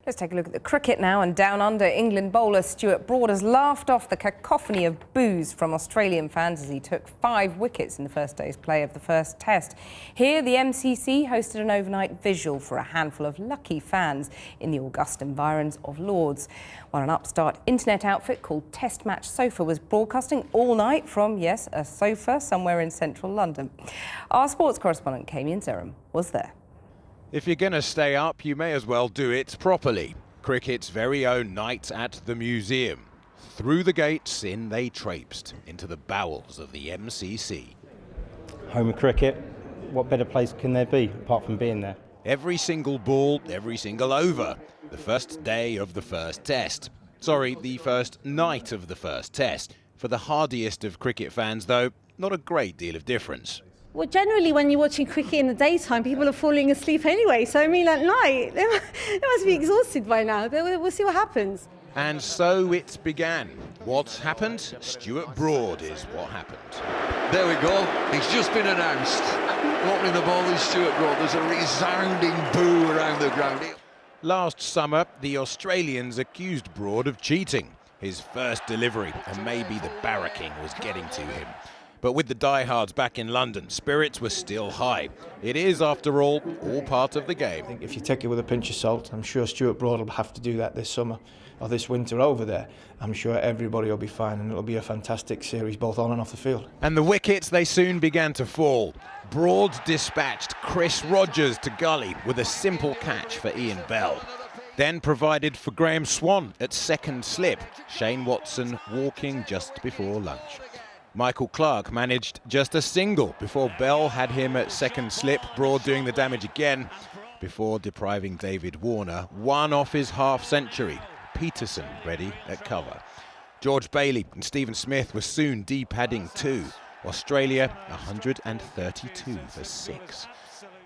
Let's take a look at the cricket now, and down under, England bowler Stuart Broad has laughed off the cacophony of boos from Australian fans as he took 5 wickets in the first day's play of the first test. Here, the MCC hosted an overnight visual for a handful of lucky fans in the august environs of Lords, while an upstart internet outfit called Test Match Sofa was broadcasting all night from, yes, a sofa somewhere in central London. Our sports correspondent, Kamian Zeram, was there. If you're going to stay up, you may as well do it properly. Cricket's very own night at the museum. Through the gates, in they traipsed, into the bowels of the MCC. Home of cricket, what better place can there be apart from being there? Every single ball, every single over. The first day of the first test. Sorry, the first night of the first test. For the hardiest of cricket fans, though, not a great deal of difference. Well, generally when you're watching cricket in the daytime, people are falling asleep anyway. So, I mean, at night, they must be exhausted by now. We'll see what happens. And so it began. What's happened? Stuart Broad is what happened. There we go. It's just been announced. Opening the ball is Stuart Broad. There's a resounding boo around the ground. Last summer, the Australians accused Broad of cheating. His first delivery, and maybe the barracking was getting to him. But with the diehards back in London, spirits were still high. It is, after all part of the game. I think if you take it with a pinch of salt, I'm sure Stuart Broad will have to do that this summer or this winter over there. I'm sure everybody will be fine and it'll be a fantastic series both on and off the field. And the wickets, they soon began to fall. Broad dispatched Chris Rogers to gully with a simple catch for Ian Bell. Then provided for Graham Swan at second slip, Shane Watson walking just before lunch. Michael Clarke managed just a single before Bell had him at second slip, Broad doing the damage again before depriving David Warner one off his half-century. Peterson ready at cover. George Bailey and Stephen Smith were soon depadding 2. Australia 132 for 6.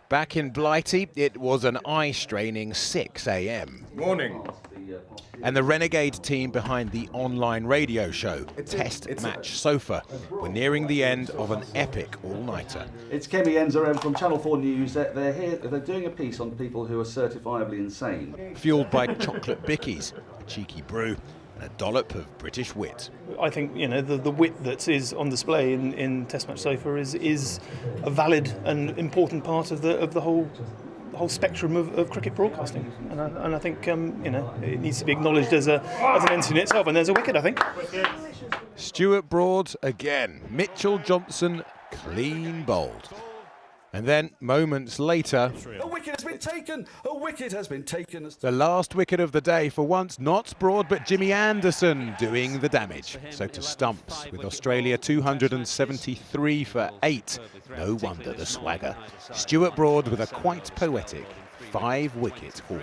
Back in Blighty, it was an eye-straining 6 a.m. Morning. And the renegade team behind the online radio show, Test Match Sofa, were nearing the end of an epic all-nighter. It's Kamian Zeram from Channel 4 News. They're here, they're doing a piece on people who are certifiably insane. Fueled by chocolate bickies, a cheeky brew, and a dollop of British wit. I think, you know, the wit that is on display in Test Match Sofa is a valid and important part of the whole spectrum of cricket broadcasting, and I think you know, it needs to be acknowledged as an entity in itself. And there's a wicket, I think. Stuart Broad again. Mitchell Johnson clean bowled. And then, moments later, A wicket has been taken! A wicket has been taken! the last wicket of the day, for once not Broad but Jimmy Anderson doing the damage. So to stumps, with Australia 273 for 8. No wonder the swagger. Stuart Broad with a quite poetic 5-wicket haul.